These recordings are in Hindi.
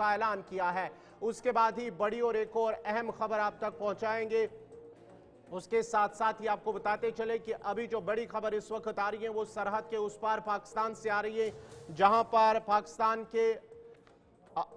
का ऐलान किया है। उसके बाद ही बड़ी और एक और अहम खबर आप तक पहुंचाएंगे। उसके साथ साथ ही आपको बताते चले कि अभी जो बड़ी खबर इस वक्त आ रही है वो सरहद के उस पार पाकिस्तान से आ रही है, जहां पर पाकिस्तान के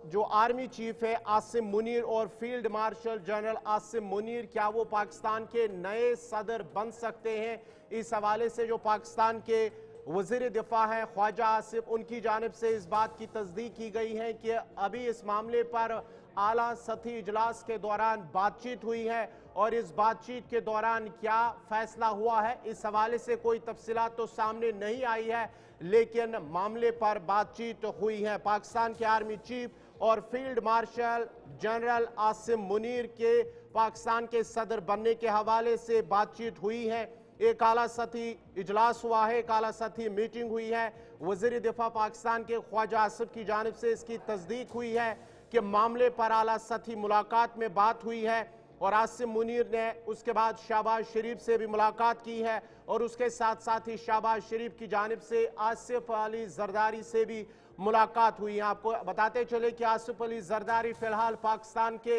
जो आर्मी चीफ है आसिम मुनीर और field marshal general Asim Munir, क्या वो पाकिस्तान के नए सदर बन सकते हैं? इस हवाले से जो पाकिस्तान के वजीर दिफा है ख्वाजा आसिफ, उनकी जानिब से इस बात की तस्दीक की गई है कि अभी इस मामले पर आला सतही इजलास के दौरान बातचीत हुई है और इस बातचीत के दौरान क्या फैसला हुआ है इस हवाले से कोई तफसीलात तो सामने नहीं आई है, लेकिन मामले पर बातचीत हुई है। पाकिस्तान के आर्मी चीफ और field marshal general Asim Munir के पाकिस्तान के सदर बनने के हवाले से बातचीत हुई है। एक आला सतही इजलास हुआ है, एक आला सतही मीटिंग हुई है। वजीर दिफा पाकिस्तान के ख्वाजा आसिफ की जानिब से इसकी तस्दीक हुई है कि मामले पर आला सतही मुलाकात में बात हुई है और आसिम मुनीर ने उसके बाद शहबाज शरीफ से भी मुलाकात की है और उसके साथ साथ ही शहबाज शरीफ की जानिब से आसिफ अली जरदारी से भी मुलाकात हुई है। आपको बताते चले कि आसिफ अली जरदारी फिलहाल पाकिस्तान के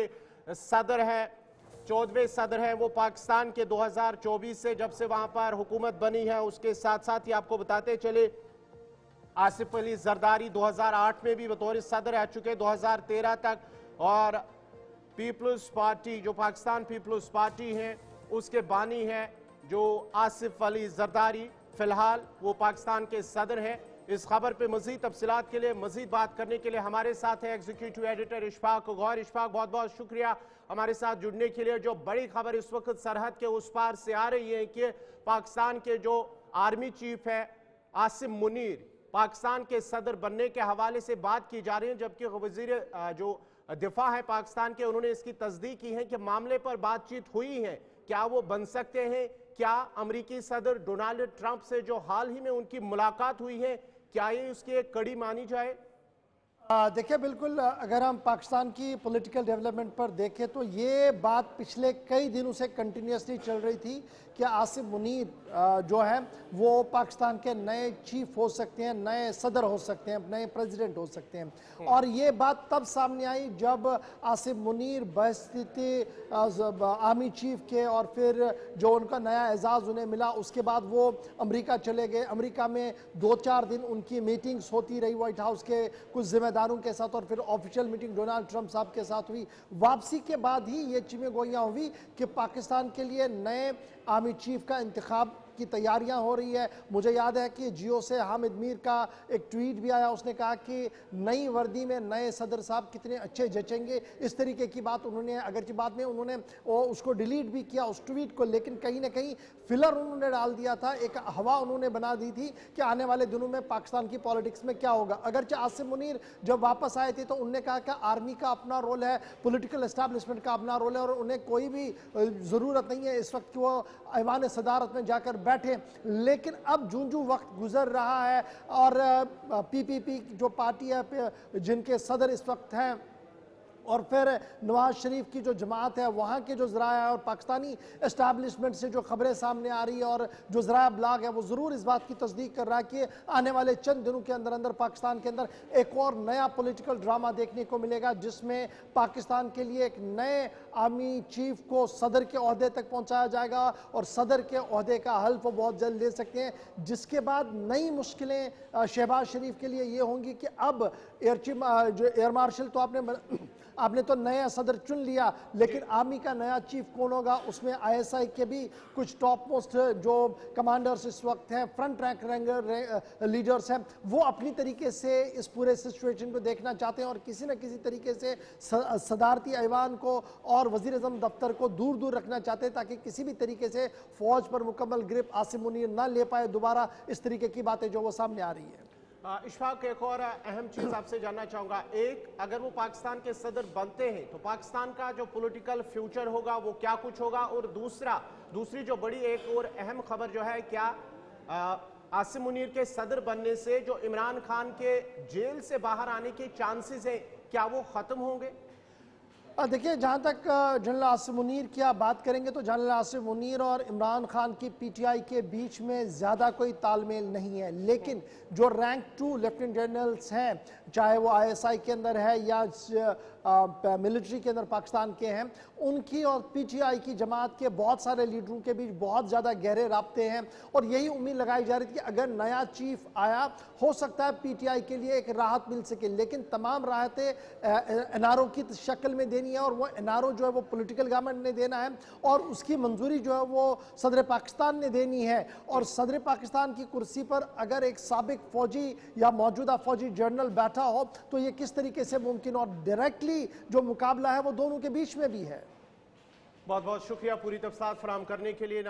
सदर हैं, 14वें सदर हैं वो पाकिस्तान के 2024 से, जब से वहां पर हुकूमत बनी है। उसके साथ साथ ही आपको बताते चले आसिफ अली जरदारी 2008 में भी बतौर सदर रह चुके 2013 तक, और पीपल्स पार्टी जो पाकिस्तान पीपल्स पार्टी है उसके बानी है जो आसिफ अली जरदारी, फिलहाल वो पाकिस्तान के सदर हैं। इस खबर पे मजीद तफसीलात के लिए, मजीद बात करने के लिए हमारे साथ है एग्जीक्यूटिव एडिटर इशफाक गौहर। इशफाक, बहुत बहुत शुक्रिया हमारे साथ जुड़ने के लिए। जो बड़ी खबर इस वक्त सरहद के उस पार से आ रही है कि पाकिस्तान के जो आर्मी चीफ है आसिम मुनीर पाकिस्तान के सदर बनने के हवाले से बात की जा रही है, जबकि वजीर जो दिफा है पाकिस्तान के, उन्होंने इसकी तस्दीक की है कि मामले पर बातचीत हुई है। क्या वो बन सकते हैं? क्या अमेरिकी सदर डोनाल्ड ट्रंप से जो हाल ही में उनकी मुलाकात हुई है, क्या ये उसकी एक कड़ी मानी जाए? देखिए, बिल्कुल अगर हम पाकिस्तान की पॉलिटिकल डेवलपमेंट पर देखें तो ये बात पिछले कई दिनों से कंटिन्यूसली चल रही थी कि आसिम मुनीर जो है वो पाकिस्तान के नए चीफ हो सकते हैं, नए सदर हो सकते हैं, नए प्रेसिडेंट हो सकते हैं। और ये बात तब सामने आई जब आसिम मुनीर बहस्ती आर्मी चीफ के और फिर जो उनका नया एजाज़ उन्हें मिला, उसके बाद वो अमेरिका चले गए। अमेरिका में 2-4 दिन उनकी मीटिंग्स होती रही व्हाइट हाउस के कुछ जिम्मेदारों के साथ, और फिर ऑफिशियल मीटिंग डोनाल्ड ट्रंप साहब के साथ हुई। वापसी के बाद ही ये चिमेगोइयाँ हुई कि पाकिस्तान के लिए नए आर्मी चीफ का इंतखाब की तैयारियां हो रही है। मुझे याद है कि जियो से हामिद मीर का एक ट्वीट भी आया, उसने कहा कि नई वर्दी में नए सदर साहब कितने अच्छे जचेंगे, इस तरीके की बात उन्होंने, अगरचे बाद में उन्होंने उसको डिलीट भी किया उस ट्वीट को, लेकिन कहीं ना कहीं फिलर उन्होंने डाल दिया था, एक हवा उन्होंने बना दी थी कि आने वाले दिनों में पाकिस्तान की पॉलिटिक्स में क्या होगा। अगरचे आसिम मुनीर जब वापस आए थे तो उन्होंने कहा कि आर्मी का अपना रोल है, पॉलिटिकल एस्टैब्लिशमेंट का अपना रोल है और उन्हें कोई भी ज़रूरत नहीं है इस वक्त कि वो ऐवान सदारत में जाकर बैठे। लेकिन अब जूं वक्त गुजर रहा है और पीपीपी जो पार्टी है जिनके सदर इस वक्त हैं, और फिर नवाज शरीफ की जो जमात है, वहाँ के जो ज़राया है और पाकिस्तानी एस्टैब्लिशमेंट से जो खबरें सामने आ रही है और जो ज़राया ब्लॉग है वो ज़रूर इस बात की तस्दीक कर रहा है कि आने वाले चंद दिनों के अंदर अंदर पाकिस्तान के अंदर एक और नया पॉलिटिकल ड्रामा देखने को मिलेगा, जिसमें पाकिस्तान के लिए एक नए आर्मी चीफ को सदर के ओहदे तक पहुँचाया जाएगा और सदर के ओहदे का हल्फ वो बहुत जल्द ले सकते हैं, जिसके बाद नई मुश्किलें शहबाज शरीफ के लिए ये होंगी कि अब एयर चीफ जो एयर मार्शल तो आपने तो नया सदर चुन लिया, लेकिन आर्मी का नया चीफ कौन होगा, उसमें आईएसआई के भी कुछ टॉप मोस्ट जो कमांडर्स इस वक्त हैं, फ्रंट रैंक लीडर्स हैं, वो अपनी तरीके से इस पूरे सिचुएशन को देखना चाहते हैं और किसी न किसी तरीके से सदारती ऐवान को और वजीर आज़म दफ्तर को दूर दूर रखना चाहते हैं, ताकि किसी भी तरीके से फौज पर मुकम्मल ग्रिप आसिम मुनीर ना ले पाए दोबारा। इस तरीके की बातें जो वो सामने आ रही है। इशफाक, एक और अहम चीज आपसे जानना चाहूंगा, एक अगर वो पाकिस्तान के सदर बनते हैं तो पाकिस्तान का जो पॉलिटिकल फ्यूचर होगा वो क्या कुछ होगा, और दूसरी जो बड़ी एक और अहम खबर जो है, क्या आसिम मुनीर के सदर बनने से जो इमरान खान के जेल से बाहर आने के चांसेस हैं क्या वो खत्म होंगे? देखिए, जहां तक जनरल आसिम मुनीर की आप बात करेंगे तो जनरल आसिम मुनीर और इमरान खान की पीटीआई के बीच में ज़्यादा कोई तालमेल नहीं है, लेकिन जो रैंक 2 लेफ्टिनेंट जनरल्स हैं, चाहे वो आईएसआई के अंदर है या मिलिट्री के अंदर पाकिस्तान के हैं, उनकी और पीटीआई की जमात के बहुत सारे लीडरों के बीच बहुत ज़्यादा गहरे राब्ते हैं और यही उम्मीद लगाई जा रही थी कि अगर नया चीफ आया, हो सकता है पीटीआई के लिए एक राहत मिल सके, लेकिन तमाम राहतें एनआरओ की शक्ल में देनी है और वो एनआरओ जो है वो पॉलिटिकल गवर्नमेंट ने देना है और उसकी मंजूरी जो है वो सदर पाकिस्तान ने देनी है। और सदर पाकिस्तान की कुर्सी पर अगर एक साबिक फौजी या मौजूदा फौजी जनरल बैठा हो तो ये किस तरीके से मुमकिन, और डायरेक्टली जो मुकाबला है वो दोनों के बीच में भी है। बहुत बहुत शुक्रिया पूरी तफसीलात फराहम करने के लिए।